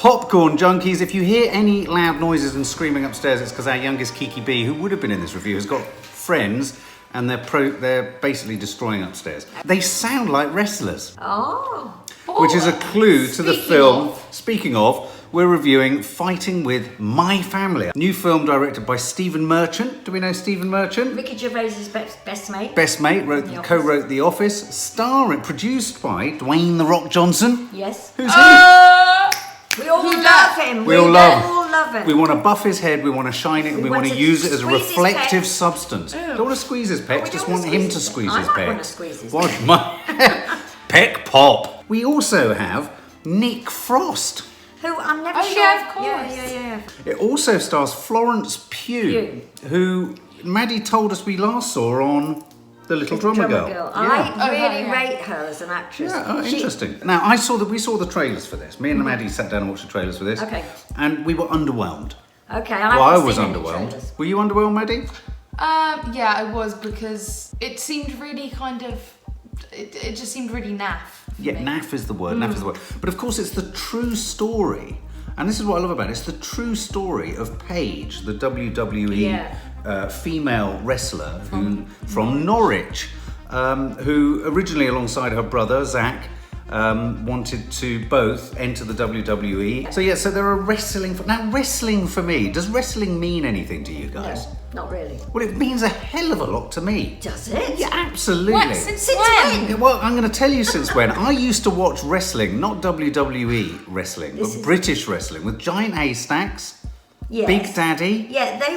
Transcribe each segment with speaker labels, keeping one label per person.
Speaker 1: Popcorn Junkies. If you hear any loud noises and screaming upstairs, it's because our youngest Kiki B, who would have been in this review, has got friends and they're basically destroying upstairs. They sound like wrestlers.
Speaker 2: Oh.
Speaker 1: Which is a clue to the film. Speaking of, we're reviewing Fighting with My Family. New film directed by Stephen Merchant. Do we know Stephen Merchant?
Speaker 2: Ricky Gervais's best mate.
Speaker 1: Best mate, co-wrote The Office. Starring, produced by Dwayne The Rock Johnson.
Speaker 2: Yes.
Speaker 1: Who's he?
Speaker 2: We all love him.
Speaker 1: We all love
Speaker 2: him.
Speaker 1: We want to buff his head, we want to shine it, and we want to use it as a reflective substance.
Speaker 2: Ew.
Speaker 1: Don't want to squeeze his pecs, just want him to squeeze his pecs.
Speaker 2: I want to squeeze his
Speaker 1: pecs. Peck pop. We also have Nick Frost.
Speaker 2: Who I'm never sure.
Speaker 3: Yeah, of course.
Speaker 2: Yeah.
Speaker 1: It also stars Florence Pugh, who Maddie told us we last saw on The Little Drummer Girl.
Speaker 2: Yeah. I really rate her as an actress.
Speaker 1: Yeah, interesting. Now, we saw the trailers for this. Me and Maddie sat down and watched the trailers for this.
Speaker 2: Okay.
Speaker 1: And we were underwhelmed.
Speaker 2: Okay,
Speaker 1: I was underwhelmed. Were you underwhelmed, Maddie?
Speaker 3: Yeah, I was, because it seemed really kind of, it just seemed really naff.
Speaker 1: Yeah, naff is the word, naff is the word. But of course, it's the true story. And this is what I love about it. It's the true story of Paige, the WWE female wrestler from Norwich, who originally, alongside her brother, Zach, wanted to both enter the WWE. So there are wrestling. Now, wrestling for me, does wrestling mean anything to you guys?
Speaker 2: No, not really.
Speaker 1: Well, it means a hell of a lot to me.
Speaker 2: Does it?
Speaker 1: Yeah, absolutely.
Speaker 3: What? Since when?
Speaker 1: Well, I'm going to tell you since when. I used to watch wrestling, not WWE wrestling, but British wrestling with giant haystacks.
Speaker 2: Yes.
Speaker 1: Big Daddy.
Speaker 2: Yeah, they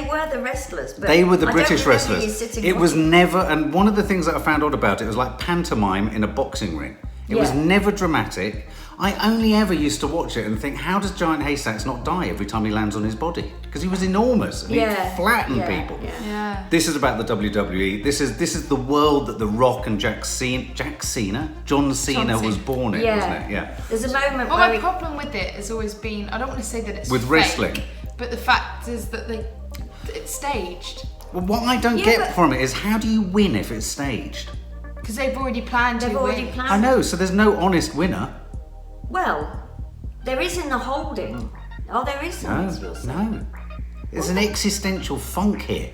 Speaker 2: were the wrestlers. But
Speaker 1: they were the
Speaker 2: I
Speaker 1: British
Speaker 2: don't remember you
Speaker 1: wrestlers.
Speaker 2: sitting
Speaker 1: It was
Speaker 2: watching.
Speaker 1: never, and one of the things that I found odd about it was like pantomime in a boxing ring. It was never dramatic. I only ever used to watch it and think, how does Giant Haystacks not die every time he lands on his body? Because he was enormous and he flattened people.
Speaker 3: Yeah.
Speaker 1: This is about the WWE. This is the world that The Rock and John Cena was born in, wasn't it? Yeah.
Speaker 2: There's a moment
Speaker 3: Well,
Speaker 2: where
Speaker 3: my problem with it has always been, I don't want to say that it's
Speaker 1: with
Speaker 3: fake,
Speaker 1: wrestling,
Speaker 3: but the fact is that it's staged.
Speaker 1: Well, what I don't get from it is, how do you win if it's staged?
Speaker 3: Because they've already planned who wins.
Speaker 1: I know, so there's no honest winner.
Speaker 2: Well, there is in the holding. Oh, there is.
Speaker 1: No. There's an existential funk here.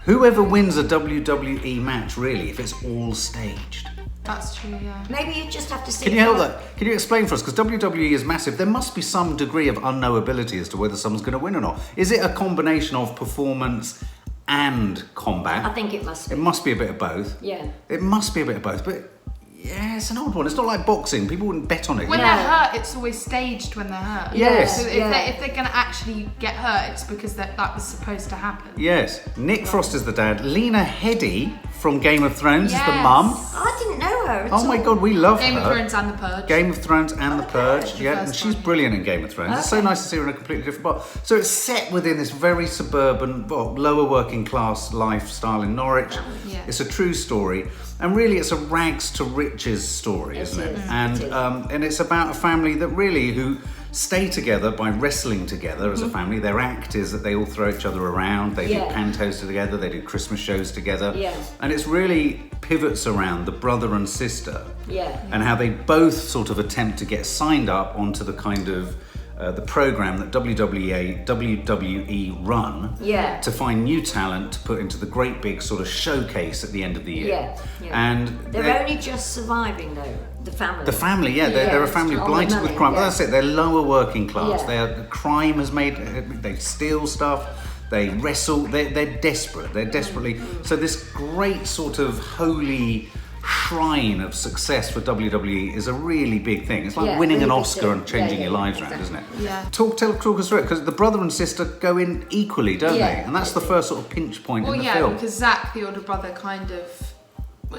Speaker 1: Whoever wins a WWE match, really, if it's all staged.
Speaker 3: That's true, yeah.
Speaker 2: Maybe you just have to see.
Speaker 1: Can you help that? Can you explain for us? Because WWE is massive. There must be some degree of unknowability as to whether someone's going to win or not. Is it a combination of performance and combat?
Speaker 2: I think it must be.
Speaker 1: It must be a bit of both.
Speaker 2: Yeah.
Speaker 1: It must be a bit of both, but yeah, it's an odd one. It's not like boxing. People wouldn't bet on it.
Speaker 3: When they're hurt, it's always staged when they're hurt.
Speaker 1: Yes.
Speaker 3: So if they're going to actually get hurt, it's because that was supposed to happen.
Speaker 1: Yes. Nick Frost is the dad. Lena Headey from Game of Thrones is the mum.
Speaker 2: I didn't know her at all.
Speaker 1: Oh my God, we love
Speaker 3: Game
Speaker 1: her.
Speaker 3: of Thrones and The Purge.
Speaker 1: Game of Thrones and The Purge, yeah, and she's
Speaker 3: one.
Speaker 1: brilliant in Game of Thrones. It's so nice to see her in a completely different part. So it's set within this very suburban, lower working class lifestyle in Norwich.
Speaker 3: Yeah.
Speaker 1: It's a true story, and really it's a rags to riches story, isn't it? And it's about a family that really who stay together by wrestling together as a family. Their act is that they all throw each other around. They do pantos together. They do Christmas shows together.
Speaker 2: Yeah.
Speaker 1: And it's really pivots around the brother and sister.
Speaker 2: Yeah.
Speaker 1: And how they both sort of attempt to get signed up onto the kind of the program that WWE run to find new talent to put into the great big sort of showcase at the end of the year. And
Speaker 2: they're only just surviving though. The family.
Speaker 1: They're a family blighted with crime.
Speaker 2: Yeah.
Speaker 1: But that's it. They're lower working class.
Speaker 2: Yeah.
Speaker 1: Crime has made. They steal stuff. They wrestle. They're desperate. They're desperately. So this great sort of holy shrine of success for WWE is a really big thing. It's like winning an Oscar and changing your lives around, isn't it?
Speaker 3: Yeah.
Speaker 1: Talk us through it, because the brother and sister go in equally, don't they? And that's the first sort of pinch point in the film.
Speaker 3: Because Zach, the older brother, kind of,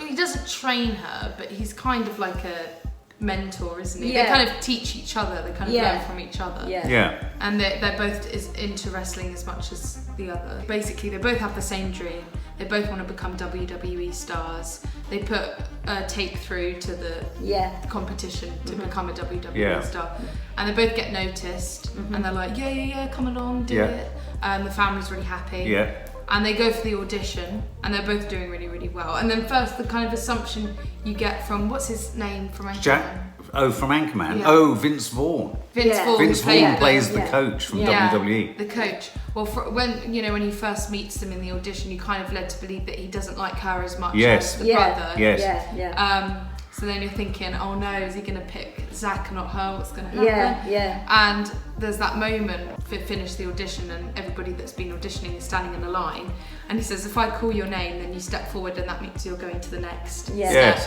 Speaker 3: he doesn't train her, but he's kind of like a mentor, isn't he? They kind of teach each other. They kind of learn from each other.
Speaker 1: Yeah.
Speaker 3: And they're both into wrestling as much as the other. Basically, they both have the same dream. They both want to become WWE stars. They put Take through to the competition to become a WWE star. And they both get noticed. And they're like, yeah, come along, do it. The family's really happy.
Speaker 1: Yeah.
Speaker 3: And they go for the audition, and they're both doing really, really well. And then first, the kind of assumption you get from, what's his name from Anchorman?
Speaker 1: from Anchorman.
Speaker 3: Yeah.
Speaker 1: Oh, Vince Vaughn.
Speaker 3: Vince Vaughn.
Speaker 1: Vince
Speaker 3: who played
Speaker 1: Vaughn
Speaker 3: the-
Speaker 1: plays the coach from WWE.
Speaker 3: the coach. Well, when he first meets them in the audition, you're kind of led to believe that he doesn't like her as much as the brother.
Speaker 1: Yes.
Speaker 3: So then you're thinking, oh no, is he going to pick Zach and not her? What's going to happen? And there's that moment finish the audition, and everybody that's been auditioning is standing in a line, and he says, if I call your name, then you step forward, and that means you're going to the next step.
Speaker 1: Yes.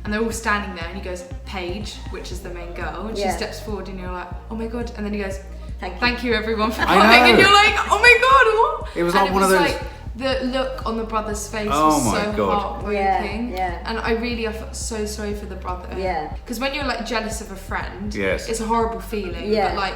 Speaker 3: And they're all standing there, and he goes, Paige, which is the main girl, and she steps forward, and you're like, oh my god. And then he goes, thank you everyone for coming, and you're like, oh my god, what?
Speaker 1: It was like one of those.
Speaker 3: Like, the look on the brother's face
Speaker 1: Oh
Speaker 3: was
Speaker 1: my
Speaker 3: so
Speaker 1: God.
Speaker 3: heartbreaking.
Speaker 2: Yeah.
Speaker 3: And I felt so sorry for the brother.
Speaker 2: Yeah.
Speaker 3: Because when you're like jealous of a friend,
Speaker 1: Yes.
Speaker 3: it's a horrible feeling.
Speaker 2: Yeah.
Speaker 3: But like,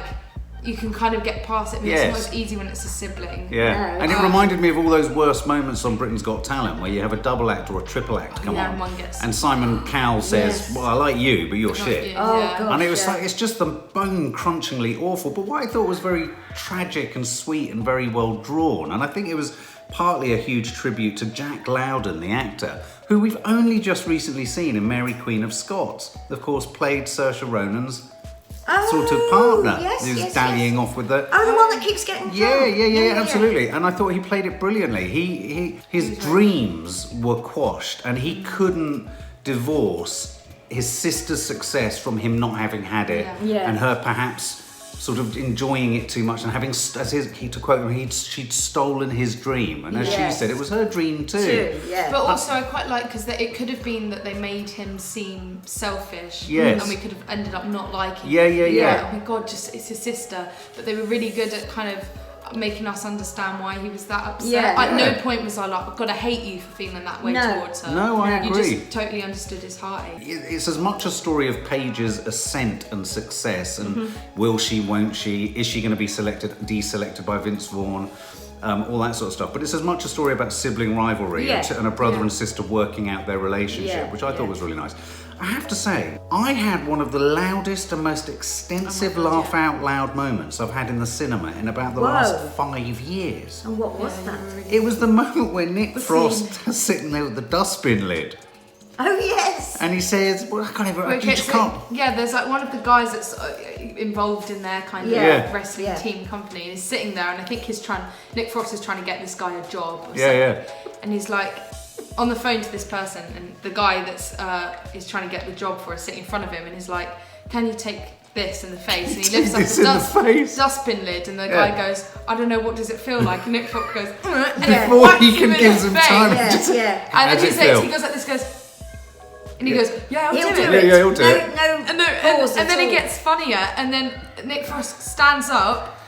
Speaker 3: you can kind of get past it. It's
Speaker 1: Yes.
Speaker 3: not as easy when it's a sibling.
Speaker 1: Yeah, and it reminded me of all those worst moments on Britain's Got Talent where you have a double act or a triple act come on,
Speaker 3: and one gets...
Speaker 1: and Simon Cowell says, well, I like you, but you're
Speaker 3: Not
Speaker 1: shit.
Speaker 3: you,
Speaker 2: Oh,
Speaker 3: yeah.
Speaker 2: God.
Speaker 1: And it was like, it's just the bone-crunchingly awful, but what I thought was very tragic and sweet and very well drawn, and I think it was partly a huge tribute to Jack Lowden, the actor, who we've only just recently seen in Mary Queen of Scots, of course played Saoirse Ronan's sort of partner, who's dallying off with the...
Speaker 2: Oh, the one that keeps getting drunk.
Speaker 1: Yeah, absolutely. And I thought he played it brilliantly. His dreams were quashed, and he couldn't divorce his sister's success from him not having had it, and her perhaps sort of enjoying it too much and having, to quote him, she'd stolen his dream, and as she said, it was her dream too.
Speaker 3: But also I quite like, because it could have been that they made him seem selfish,
Speaker 1: Yes.
Speaker 3: and we could have ended up not liking
Speaker 1: Yeah.
Speaker 3: oh my god, just it's his sister. But they were really good at kind of making us understand why he was that upset. At no point was I like, I've got to hate you for feeling that way towards her.
Speaker 1: No, I agree.
Speaker 3: You just totally understood his heartache.
Speaker 1: It's as much a story of Paige's ascent and success, and will she, won't she, is she going to be deselected by Vince Vaughn, all that sort of stuff. But it's as much a story about sibling rivalry and a brother and sister working out their relationship, which I thought was really nice. I have to say, I had one of the loudest and most extensive laugh out loud moments I've had in the cinema in about the last 5 years.
Speaker 2: And what was that?
Speaker 1: It was the moment where Nick Frost is sitting there with the dustbin lid.
Speaker 2: Oh, yes.
Speaker 1: And he says, well, I can't even, you just can't.
Speaker 3: Yeah, there's like one of the guys that's involved in their kind of wrestling team company, and he's sitting there, and I think Nick Frost is trying to get this guy a job or something. And he's like on the phone to this person, and the guy that's is trying to get the job for is sitting in front of him, and he's like, can you take this in the face? And he lifts up the dustbin lid, and the guy goes, I don't know, what does it feel like? And Nick Frost goes,
Speaker 1: before he can give him time.
Speaker 3: And then he goes like this, goes, and he goes, yeah, I'll do it.
Speaker 1: Yeah, he'll do it.
Speaker 3: And then it gets funnier, and then Nick Frost stands up,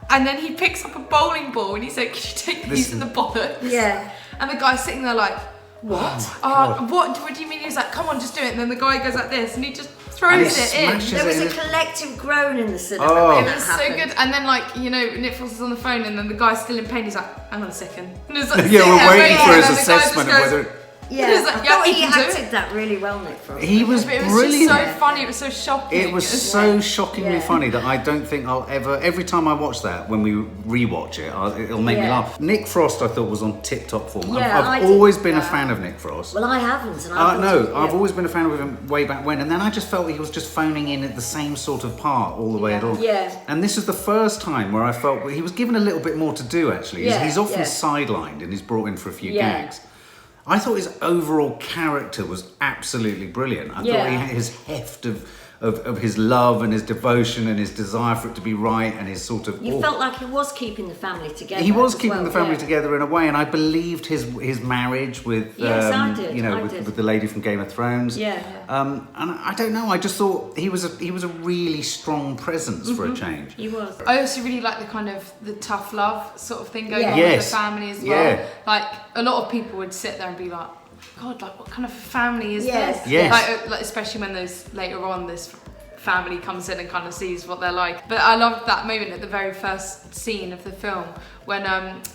Speaker 3: and then he picks up a bowling ball, and he said, can you take these in the bollocks?
Speaker 2: Yeah.
Speaker 3: And the guy's sitting there like, what? What do you mean? He's like, come on, just do it. And then the guy goes like this, and he just throws it in.
Speaker 2: There was a collective groan in the cinema.
Speaker 3: It was so good. And then, like, Nick Frost is on the phone, and then the guy's still in pain. He's like, hang on a second. And he's like,
Speaker 1: we're waiting for his assessment of whether...
Speaker 2: Yeah,
Speaker 3: like,
Speaker 2: I thought he acted that really well, Nick Frost.
Speaker 1: He was
Speaker 3: brilliant.
Speaker 1: It was
Speaker 3: just so funny. It was so shocking.
Speaker 1: It was so shockingly funny that I don't think I'll ever... Every time I watch that, when we rewatch it, it'll make me laugh. Nick Frost, I thought, was on tip-top form. I've always been a fan of Nick Frost.
Speaker 2: Well, I haven't. And
Speaker 1: I've always been a fan of him way back when, and then I just felt he was just phoning in at the same sort of part all the way along.
Speaker 2: Yeah.
Speaker 1: And this is the first time where I felt he was given a little bit more to do, actually. He's often sidelined and he's brought in for a few gags. I thought his overall character was absolutely brilliant. I thought he had his heft of his love and his devotion and his desire for it to be right, and his sort of...
Speaker 2: You felt like he was keeping the family together.
Speaker 1: He was keeping the family together in a way, and I believed his marriage with
Speaker 2: I did.
Speaker 1: with the lady from Game of Thrones. And I don't know, I just thought he was a really strong presence for a change.
Speaker 2: He was.
Speaker 3: I also really like the kind of the tough love sort of thing going on with the family as well. Like, a lot of people would sit there and be like, God, like, what kind of family is this?
Speaker 1: Yes.
Speaker 3: Like, especially when later on this family comes in and kind of sees what they're like. But I love that moment at the very first scene of the film when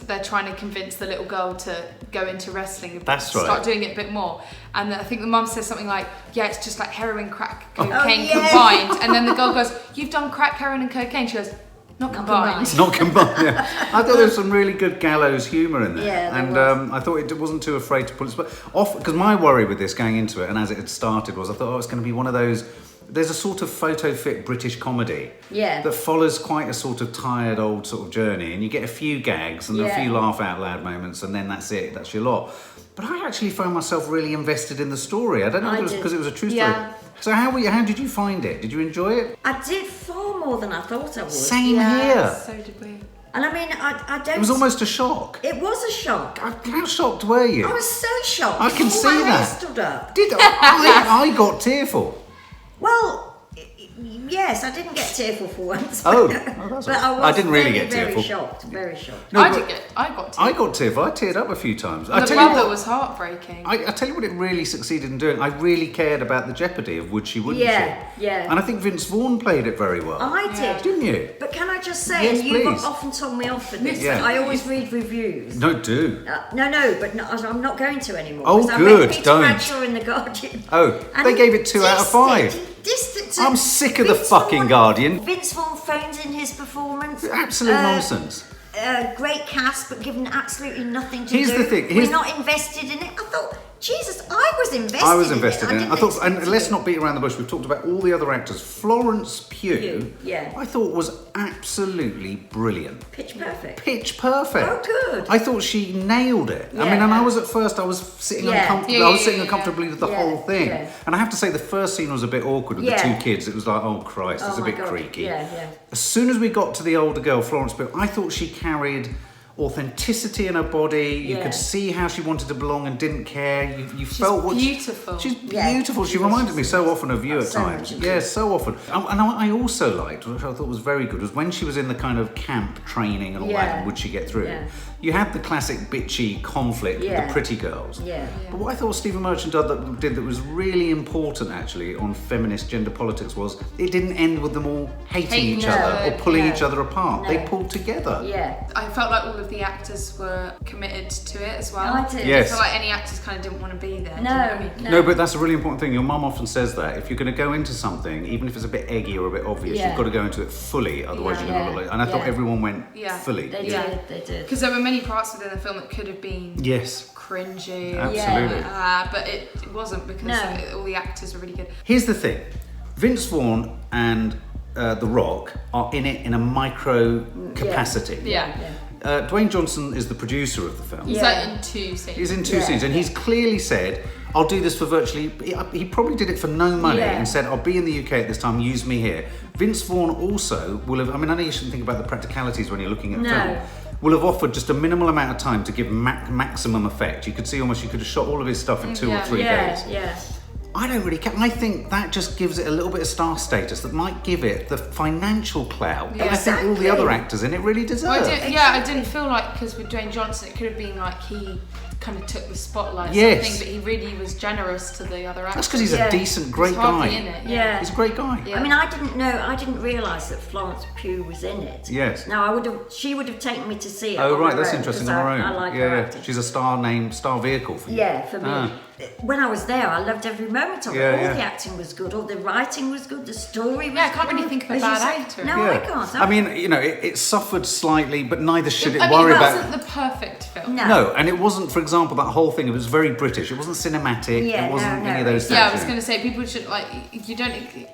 Speaker 3: they're trying to convince the little girl to go into wrestling and start doing it a bit more. And I think the mum says something like, yeah, it's just like heroin, crack, cocaine combined. And then the girl goes, you've done crack, heroin and cocaine. She goes, not combined.
Speaker 1: Not combined, yeah. I thought there was some really good gallows humour in there.
Speaker 2: Yeah,
Speaker 1: and I thought it wasn't too afraid to pull it off. Because my worry with this going into it, and as it had started, was I thought, it's going to be one of those there's a sort of photo fit British comedy
Speaker 2: Yeah.
Speaker 1: that follows quite a sort of tired old sort of journey, and you get a few gags and a few laugh out loud moments, and then that's it. That's your lot. But I actually found myself really invested in the story. I don't know if it was because it was a true story.
Speaker 3: Yeah.
Speaker 1: So how did you find it? Did you enjoy it?
Speaker 2: I did far more than I thought I would.
Speaker 1: Same
Speaker 3: Yeah,
Speaker 1: here.
Speaker 3: so did we.
Speaker 2: And I mean, I don't.
Speaker 1: It was almost a shock.
Speaker 2: It was a shock.
Speaker 1: How shocked were you?
Speaker 2: I was so shocked.
Speaker 1: I can
Speaker 2: All
Speaker 1: see
Speaker 2: my hair
Speaker 1: that.
Speaker 2: stood up.
Speaker 1: I got tearful.
Speaker 2: Well, yes, I didn't get tearful for once.
Speaker 1: Oh, that's
Speaker 2: but
Speaker 1: all right.
Speaker 2: I was
Speaker 1: I didn't really
Speaker 2: very,
Speaker 1: get tearful.
Speaker 2: Very shocked. Very shocked.
Speaker 1: No,
Speaker 3: I
Speaker 1: but
Speaker 3: got to.
Speaker 1: I got tearful. I teared up a few times.
Speaker 3: The
Speaker 1: I tell you
Speaker 3: brother
Speaker 1: what,
Speaker 3: was heartbreaking.
Speaker 1: I tell you what it really succeeded in doing. I really cared about the jeopardy of would she, wouldn't she?
Speaker 2: Yeah.
Speaker 1: And I think Vince Vaughn played it very well.
Speaker 2: I did.
Speaker 1: Didn't you?
Speaker 2: But can I just say,
Speaker 1: Yes,
Speaker 2: and you've
Speaker 1: please.
Speaker 2: often told me off for this,
Speaker 1: Yeah.
Speaker 2: I always read reviews.
Speaker 1: No, do.
Speaker 2: I'm not going to anymore.
Speaker 1: Oh,
Speaker 2: because I
Speaker 1: good,
Speaker 2: read Peter
Speaker 1: don't.
Speaker 2: Bradshaw in The Guardian.
Speaker 1: Oh,
Speaker 2: And
Speaker 1: they
Speaker 2: he
Speaker 1: gave it 2 out of 5. I'm sick of the fucking Guardian.
Speaker 2: Vince Vaughn phones in his performance.
Speaker 1: Absolute nonsense.
Speaker 2: Great cast, but given absolutely nothing to
Speaker 1: Here's
Speaker 2: do.
Speaker 1: the thing,
Speaker 2: We're not invested in it. I thought, Jesus, I was invested.
Speaker 1: I was invested in it.
Speaker 2: didn't
Speaker 1: I thought,
Speaker 2: expect
Speaker 1: and
Speaker 2: to
Speaker 1: let's
Speaker 2: be.
Speaker 1: not beat around the bush. We've talked about all the other actors. Florence Pugh,
Speaker 2: Yeah.
Speaker 1: I thought was absolutely brilliant.
Speaker 2: Pitch perfect.
Speaker 1: Pitch perfect.
Speaker 2: Oh, good.
Speaker 1: I thought she nailed it. I
Speaker 2: Yeah.
Speaker 1: mean, and I was at first, I was sitting
Speaker 2: Yeah.
Speaker 1: uncomfortably.
Speaker 3: Yeah,
Speaker 1: I was
Speaker 3: yeah,
Speaker 1: sitting
Speaker 3: yeah,
Speaker 1: uncomfortably with the
Speaker 2: yeah.
Speaker 1: whole thing.
Speaker 2: Yeah.
Speaker 1: And I have to say, the first scene was a bit awkward with the
Speaker 2: Yeah.
Speaker 1: 2 kids. It was like, oh Christ, it's
Speaker 2: Oh
Speaker 1: a
Speaker 2: my
Speaker 1: bit
Speaker 2: God.
Speaker 1: creaky.
Speaker 2: Yeah.
Speaker 1: As soon as we got to the older girl, Florence Pugh, I thought she carried authenticity in her body. You
Speaker 2: Yeah.
Speaker 1: could see how she wanted to belong and didn't care. You felt what
Speaker 3: beautiful.
Speaker 1: She's
Speaker 2: Yeah.
Speaker 1: beautiful. She reminded me so often of you at
Speaker 2: So
Speaker 1: times.
Speaker 2: much.
Speaker 1: Yeah, so often. And I also liked, which I thought was very good, was when she was in the kind of camp training and all that,
Speaker 2: Yeah.
Speaker 1: and would she get through?
Speaker 2: Yeah.
Speaker 1: You had the classic bitchy conflict with
Speaker 2: Yeah.
Speaker 1: the pretty girls.
Speaker 2: Yeah.
Speaker 1: But what I thought Stephen Merchant did that was really important actually on feminist gender politics was it didn't end with them all hating each
Speaker 3: No,
Speaker 1: other or pulling
Speaker 2: no,
Speaker 1: each other apart.
Speaker 2: no.
Speaker 1: They pulled together.
Speaker 2: Yeah.
Speaker 3: I felt like all of the actors were committed to it as well.
Speaker 2: I did.
Speaker 1: Yes.
Speaker 3: I felt like any actors kind of didn't want to be there. do you know
Speaker 2: No,
Speaker 3: what I mean?
Speaker 1: No, but that's a really important thing. Your mum often says that if you're going to go into something, even if it's a bit eggy or a bit obvious,
Speaker 2: Yeah.
Speaker 1: you've got to go into it fully. Otherwise,
Speaker 3: Yeah.
Speaker 1: you're going to look like. And I thought
Speaker 2: Yeah.
Speaker 1: everyone went
Speaker 3: Yeah.
Speaker 1: fully.
Speaker 2: They
Speaker 3: Yeah.
Speaker 2: did. They did.
Speaker 3: Because there were many parts within the film that could have been
Speaker 1: Yes,
Speaker 3: cringy.
Speaker 1: absolutely.
Speaker 3: But it wasn't because
Speaker 2: No.
Speaker 3: all the actors were really good.
Speaker 1: Here's the thing: Vince Vaughn and The Rock are in it in a micro capacity.
Speaker 3: Yeah.
Speaker 1: Dwayne Johnson is the producer of the film.
Speaker 3: He's
Speaker 2: Yeah.
Speaker 3: like in 2 scenes.
Speaker 1: He's in 2
Speaker 2: Yeah.
Speaker 1: scenes, and he's clearly said, "I'll do this for virtually." He probably did it for no money,
Speaker 2: Yeah.
Speaker 1: and said, "I'll be in the UK at this time. Use me here." Vince Vaughn also will have. I mean, I know you shouldn't think about the practicalities when you're looking at
Speaker 2: No.
Speaker 1: film. Will have offered just a minimal amount of time to give maximum effect. You could see almost you could have shot all of his stuff in 2 or
Speaker 3: Yeah.
Speaker 1: 3
Speaker 2: Yeah.
Speaker 1: days.
Speaker 2: Yeah.
Speaker 1: I don't really care. I think that just gives it a little bit of star status that might give it the financial clout that I think all the
Speaker 2: Exactly.
Speaker 1: other actors in it really deserve.
Speaker 3: Well, I didn't feel like, because with Dwayne Johnson, it could have been like he kind of took the spotlight,
Speaker 1: Yes.
Speaker 3: sort of thing, but he really was generous to the other actors.
Speaker 1: That's because he's
Speaker 2: Yeah.
Speaker 1: a decent, great
Speaker 3: He's hardly
Speaker 1: guy.
Speaker 3: in it.
Speaker 2: Yeah.
Speaker 1: He's a great guy.
Speaker 3: Yeah.
Speaker 2: I mean, I didn't realise that Florence Pugh was in it.
Speaker 1: Yes.
Speaker 2: Now she would have taken me to see it.
Speaker 1: Oh
Speaker 2: on
Speaker 1: right,
Speaker 2: her
Speaker 1: that's
Speaker 2: own,
Speaker 1: interesting on
Speaker 2: 'cause
Speaker 1: her own.
Speaker 2: I like
Speaker 1: yeah,
Speaker 2: her
Speaker 1: yeah.
Speaker 2: acting.
Speaker 1: She's a star vehicle for you.
Speaker 2: Yeah, for me.
Speaker 1: Ah.
Speaker 2: When I was there, I loved every moment of it.
Speaker 1: Yeah,
Speaker 2: All
Speaker 1: yeah.
Speaker 2: the acting was good, all the writing was good, the story was
Speaker 3: Yeah, I can't
Speaker 2: good.
Speaker 3: really think of a
Speaker 2: As you
Speaker 3: bad
Speaker 2: say.
Speaker 3: actor.
Speaker 2: No,
Speaker 1: Yeah.
Speaker 2: I can't.
Speaker 1: I mean, you know, it suffered slightly, but neither should it
Speaker 3: I mean,
Speaker 1: worry
Speaker 3: it
Speaker 1: about.
Speaker 3: wasn't the perfect film.
Speaker 2: No.
Speaker 1: No, and it wasn't, for example, that whole thing. It was very British. It wasn't cinematic.
Speaker 2: Yeah,
Speaker 1: it wasn't
Speaker 2: no,
Speaker 1: any of
Speaker 2: no.
Speaker 1: those things.
Speaker 3: Yeah, I was
Speaker 1: you
Speaker 3: going
Speaker 1: know.
Speaker 3: to say people should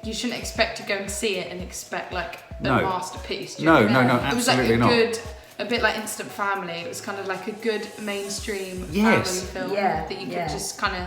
Speaker 3: you shouldn't expect to go and see it and expect like a
Speaker 1: No.
Speaker 3: masterpiece. do you know
Speaker 1: No,
Speaker 3: what I mean?
Speaker 1: no, no,
Speaker 3: It was like
Speaker 1: absolutely
Speaker 3: a
Speaker 1: not.
Speaker 3: good, a bit like Instant Family. It was kind of like a good mainstream
Speaker 1: Yes.
Speaker 3: family film
Speaker 2: Yeah,
Speaker 3: that you could
Speaker 2: yeah.
Speaker 3: just kind of.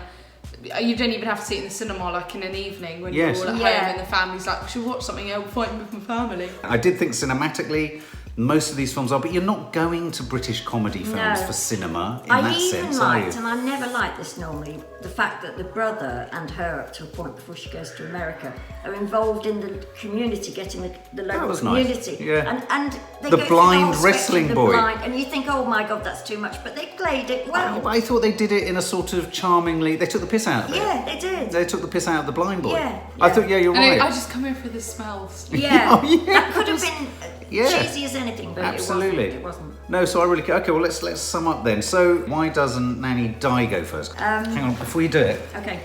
Speaker 3: You don't even have to see it in the cinema like in an evening when
Speaker 1: Yes.
Speaker 3: you're all at
Speaker 2: Yeah.
Speaker 3: home and the family's like, we should watch something. I'm fighting with my family.
Speaker 1: I did think cinematically, most of these films are, but you're not going to British comedy films
Speaker 2: No.
Speaker 1: for cinema in
Speaker 2: I
Speaker 1: that
Speaker 2: even
Speaker 1: sense, are you?
Speaker 2: liked, and I never liked this normally, the fact that the brother and her, up to a point before she goes to America, are involved in the community, getting the local
Speaker 1: was nice.
Speaker 2: community.
Speaker 1: Yeah.
Speaker 2: And they
Speaker 1: The
Speaker 2: go through
Speaker 1: blind
Speaker 2: whole spectrum,
Speaker 1: wrestling
Speaker 2: the
Speaker 1: boy.
Speaker 2: blind, and you think, oh my God, that's too much, but they played it well.
Speaker 1: I thought they did it in a sort of charmingly. They took the piss out of it.
Speaker 2: Yeah, they did.
Speaker 1: They took the piss out of the blind boy.
Speaker 2: Yeah,
Speaker 1: I
Speaker 2: yeah.
Speaker 1: thought, yeah, you're
Speaker 3: And
Speaker 1: right.
Speaker 3: I just come here for the smells.
Speaker 2: Yeah,
Speaker 1: Oh, yeah.
Speaker 2: that could have been
Speaker 1: Yeah.
Speaker 2: cheesy as anything, but
Speaker 1: Absolutely.
Speaker 2: it wasn't.
Speaker 1: No, so I really care. Okay, well let's sum up then. So why doesn't Nanny Di go first? Hang on, before you do it.
Speaker 2: Okay.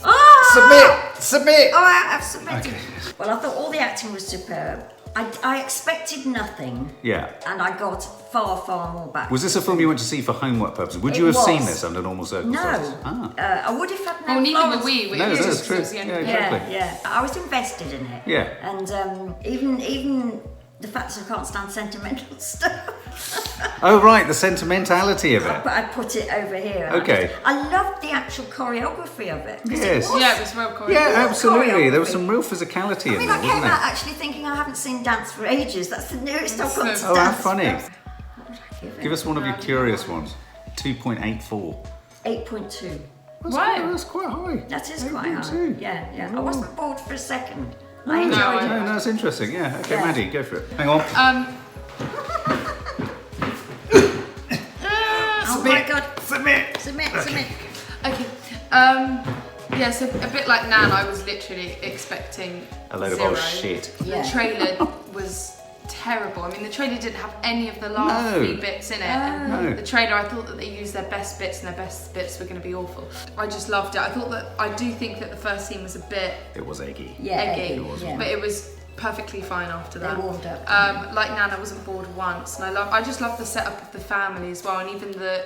Speaker 2: Oh!
Speaker 1: Submit!
Speaker 2: Oh, I've submitted.
Speaker 1: Okay.
Speaker 2: Well, I thought all the acting was superb. I expected nothing.
Speaker 1: Yeah.
Speaker 2: And I got far, far more back.
Speaker 1: Was this a film you went to see for homework purposes? Would you have seen this under normal circumstances?
Speaker 2: No. I would have had no.
Speaker 3: Well, neither
Speaker 2: Florence.
Speaker 3: were we.
Speaker 1: No, that's true.
Speaker 3: Yeah,
Speaker 1: exactly.
Speaker 2: Yeah. I was invested in it.
Speaker 1: Yeah.
Speaker 2: And even the fact that I can't stand sentimental stuff.
Speaker 1: Oh, right, the sentimentality of it.
Speaker 2: But I put it over here.
Speaker 1: Okay.
Speaker 2: I loved the actual choreography of it.
Speaker 1: Yes.
Speaker 3: Yeah, it was well choreographed.
Speaker 1: Yeah, absolutely. There was
Speaker 2: choreography.
Speaker 1: some real physicality in
Speaker 2: I mean,
Speaker 1: there,
Speaker 2: I came
Speaker 1: wasn't
Speaker 2: out
Speaker 1: there?
Speaker 2: actually thinking I haven't seen dance for ages. That's the nearest I've got to dance.
Speaker 1: Oh, how funny.
Speaker 2: What would I
Speaker 1: Give us one of your curious ones. 2.84.
Speaker 2: 8.2.
Speaker 1: That's quite high.
Speaker 2: That is quite high.
Speaker 1: 8.2.
Speaker 2: Yeah. I wasn't bored for a second.
Speaker 1: No,
Speaker 2: I enjoyed it.
Speaker 1: no, that's interesting. Yeah. Okay,
Speaker 2: Yeah.
Speaker 1: Maddie, go for it. Hang on.
Speaker 2: Oh my God.
Speaker 1: Submit.
Speaker 2: Submit.
Speaker 3: Okay. Yeah, so a bit like Nan, I was literally expecting
Speaker 1: A load of
Speaker 3: zero.
Speaker 1: old shit.
Speaker 2: Yeah.
Speaker 3: The trailer was terrible. I mean, the trailer didn't have any of the laughy
Speaker 1: No.
Speaker 3: bits in it. And
Speaker 1: No.
Speaker 3: the trailer, I thought that they used their best bits, and their best bits were going to be awful. I just loved it. I do think that the first scene was a bit
Speaker 1: It was eggy.
Speaker 2: Yeah.
Speaker 3: eggy,
Speaker 2: Yeah.
Speaker 3: but it was perfectly fine after that.
Speaker 2: They warmed up.
Speaker 3: Like Nan, I wasn't bored once, and I just love the setup of the family as well, and even the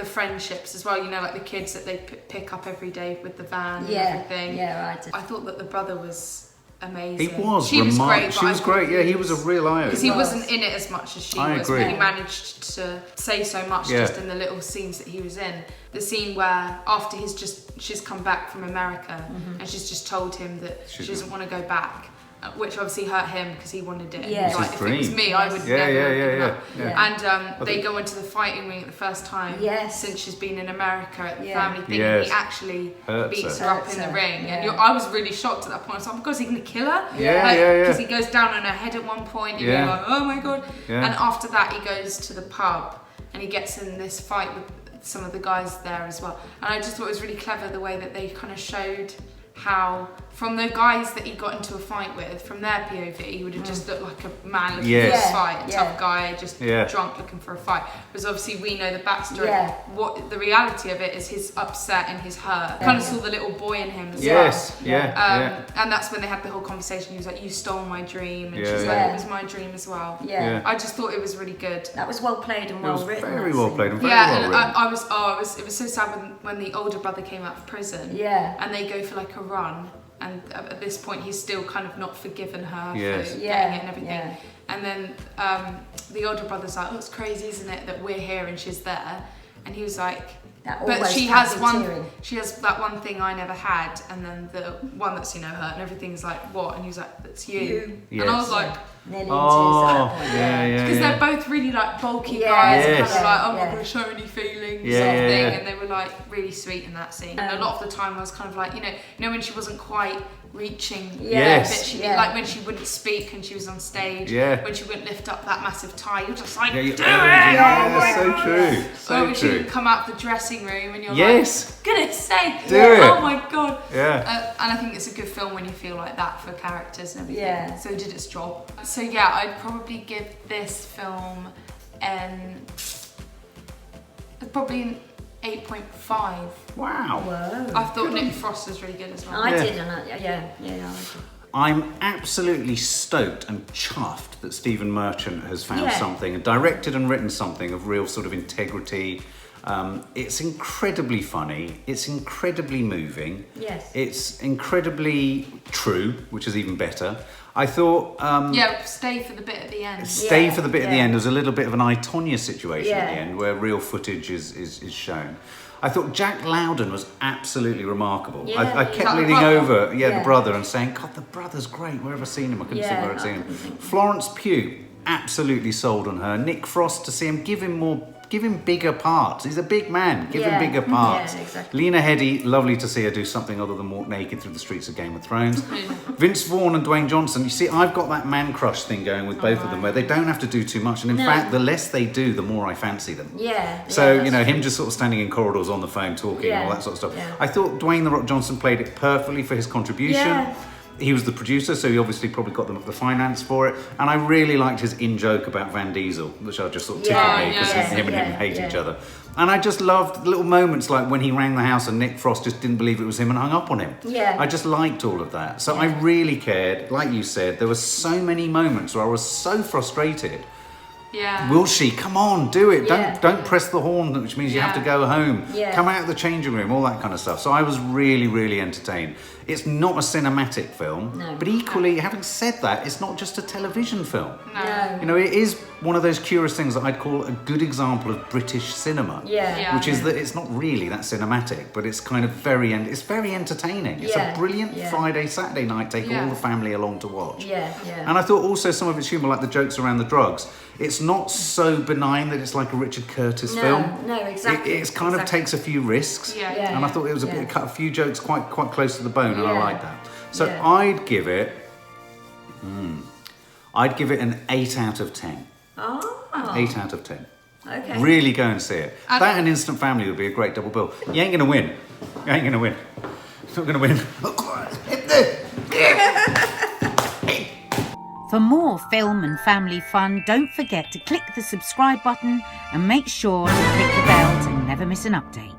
Speaker 3: friendships as well. You know, like the kids that they pick up every day with the van and everything.
Speaker 2: Yeah, right.
Speaker 3: I thought that the brother was amazing.
Speaker 1: He was.
Speaker 3: She was great.
Speaker 1: She was great. Yeah, he was a real eye
Speaker 3: Because
Speaker 1: opener.
Speaker 3: he wasn't in it as much as she
Speaker 1: I
Speaker 3: was,
Speaker 1: agree.
Speaker 3: but he managed to say so much just in the little scenes that he was in. The scene where after she's come back from America and she's just told him that she doesn't want to go back, which obviously hurt him because he wanted it.
Speaker 2: Yeah.
Speaker 3: Like,
Speaker 1: It's
Speaker 3: if it was
Speaker 1: his
Speaker 3: me,
Speaker 2: dream.
Speaker 3: I would
Speaker 1: Yeah,
Speaker 3: never
Speaker 1: yeah,
Speaker 3: have given
Speaker 1: yeah,
Speaker 3: up.
Speaker 1: yeah.
Speaker 3: And they go into the fighting ring at the first time since she's been in America at the family thing, and he actually beats her up in the ring. And I was really shocked at that point. I was like, oh my God, is he going to kill her? Because he goes down on her head at one point, and you're like, oh my God.
Speaker 1: Yeah.
Speaker 3: And after that, he goes to the pub and he gets in this fight with some of the guys there as well. And I just thought it was really clever the way that they kind of showed how, from the guys that he got into a fight with, from their POV, he would have just looked like a man looking for a fight, a tough guy, just drunk looking for a fight. Because obviously we know the backstory.
Speaker 2: Yeah.
Speaker 3: What the reality of it is, his upset and his hurt. Kind of saw the little boy in him as well. And that's when they had the whole conversation. He was like, "You stole my dream," and she's like, "It was my dream as well."
Speaker 2: Yeah.
Speaker 3: I just thought it was really good.
Speaker 2: That was well played and
Speaker 1: It
Speaker 2: well
Speaker 1: was
Speaker 2: written.
Speaker 1: very
Speaker 2: that
Speaker 1: well
Speaker 2: scene.
Speaker 1: played and very well written.
Speaker 3: It was so sad when the older brother came out of prison.
Speaker 2: Yeah.
Speaker 3: And they go for like a run, and at this point he's still kind of not forgiven her for getting
Speaker 2: Yeah.
Speaker 3: it and everything.
Speaker 2: Yeah.
Speaker 3: And then the older brother's like, "Oh, it's crazy, isn't it, that we're here and she's there?" And he was like,
Speaker 2: That
Speaker 3: "But
Speaker 2: always
Speaker 3: she
Speaker 2: has
Speaker 3: has
Speaker 2: me
Speaker 3: one.
Speaker 2: tearing.
Speaker 3: She has that one thing I never had." And then the one that's hurt and everything's like, "What?" And he was like, "That's you."
Speaker 1: Yes.
Speaker 3: And I was like,
Speaker 2: Nearly into tears at that point.
Speaker 3: because they're both really like bulky
Speaker 2: Yeah.
Speaker 3: guys, and
Speaker 1: Yes.
Speaker 3: kind of like, I'm
Speaker 2: Yeah.
Speaker 3: not going to show any feelings,
Speaker 1: Yeah,
Speaker 3: sort of
Speaker 1: yeah,
Speaker 3: thing,
Speaker 1: yeah.
Speaker 3: and they were like really sweet in that scene. And a lot of the time, I was kind of like, you know when she wasn't quite reaching,
Speaker 1: Yes.
Speaker 3: the bit she like when she wouldn't speak and she was on stage, when she wouldn't lift up that massive tie, you're just like, do it!
Speaker 1: Yeah, so true.
Speaker 3: Or
Speaker 1: So
Speaker 3: when she
Speaker 1: true.
Speaker 3: would come out the dressing room and you're
Speaker 1: Yes.
Speaker 3: like, goodness sake,
Speaker 1: Do it.
Speaker 3: oh my God.
Speaker 1: Yeah.
Speaker 3: And I think it's a good film when you feel like that for characters and everything.
Speaker 2: Yeah.
Speaker 3: So it did its job. So yeah, I'd probably give this film probably an 8.5.
Speaker 1: Wow.
Speaker 2: Whoa.
Speaker 3: I thought Nick Frost was really good as well.
Speaker 2: I
Speaker 1: Yeah.
Speaker 2: did, and I liked it.
Speaker 1: I'm absolutely stoked and chuffed that Stephen Merchant has found
Speaker 2: Yeah.
Speaker 1: something and directed and written something of real sort of integrity. It's incredibly funny. It's incredibly moving.
Speaker 2: Yes.
Speaker 1: It's incredibly true, which is even better. I thought
Speaker 3: Yeah, stay for the bit at the end.
Speaker 1: stay
Speaker 2: Yeah,
Speaker 1: for the bit at the
Speaker 2: yeah.
Speaker 1: end. There's a little bit of an I, Tonya situation at the
Speaker 2: Yeah.
Speaker 1: end where real footage is shown. I thought Jack Loudon was absolutely remarkable.
Speaker 2: Yeah,
Speaker 1: I
Speaker 2: he
Speaker 1: kept
Speaker 3: was.
Speaker 1: leaning
Speaker 3: The
Speaker 1: over,
Speaker 3: brother.
Speaker 1: the
Speaker 2: Yeah.
Speaker 1: brother, and saying, God, the brother's great. Where have I seen him? I couldn't think
Speaker 2: Yeah,
Speaker 1: where I'd seen
Speaker 2: I
Speaker 1: him.
Speaker 2: couldn't think.
Speaker 1: Florence Pugh, absolutely sold on her. Nick Frost, to see him, give him bigger parts. He's a big man. Give him
Speaker 2: Yeah.
Speaker 1: bigger parts.
Speaker 2: Yeah, exactly.
Speaker 1: Lena Headey, lovely to see her do something other than walk naked through the streets of Game of Thrones. Vince Vaughn and Dwayne Johnson. You see, I've got that man crush thing going with both of them, where they don't have to do too much, and in
Speaker 2: No.
Speaker 1: fact, the less they do, the more I fancy them.
Speaker 2: Yeah.
Speaker 1: So,
Speaker 2: yeah,
Speaker 1: you know,
Speaker 2: that's
Speaker 1: him
Speaker 2: true.
Speaker 1: just sort of standing in corridors on the phone talking and all
Speaker 2: Yeah,
Speaker 1: that sort of stuff.
Speaker 2: yeah.
Speaker 1: I thought Dwayne The Rock Johnson played it perfectly for his contribution.
Speaker 2: Yeah.
Speaker 1: He was the producer, so he obviously probably got the finance for it. And I really liked his in-joke about Van Diesel, which I just sort of tickled me because him and him hate each other. And I just loved little moments like when he rang the house and Nick Frost just didn't believe it was him and hung up on him.
Speaker 2: Yeah.
Speaker 1: I just liked all of that. So I really cared. Like you said, there were so many moments where I was so frustrated.
Speaker 3: Yeah.
Speaker 1: Will she? Come on, do it. Don't press the horn, which means you have to go home.
Speaker 2: Yeah.
Speaker 1: Come out of the changing room, all that kind of stuff. So I was really, really entertained. It's not a cinematic film, but equally, having said that, it's not just a television film.
Speaker 3: No.
Speaker 1: You know, it is one of those curious things that I'd call a good example of British cinema. Which is that it's not really that cinematic, but it's kind of it's very entertaining. It's a brilliant Friday, Saturday night, take all the family along to watch. And I thought also some of its humour, like the jokes around the drugs, it's not so benign that it's like a Richard Curtis film.
Speaker 2: No, exactly.
Speaker 1: It kind of takes a few risks. And I thought it was it cut a few jokes quite close to the bone, and I like that. So I'd give it an 8 out of 10. 8 out of 10.
Speaker 2: Okay.
Speaker 1: Really go and see it. That and Instant Family would be a great double bill. You ain't gonna win. You ain't gonna win. You're not gonna win.
Speaker 4: For more film and family fun, don't forget to click the subscribe button and make sure to click the bell to never miss an update.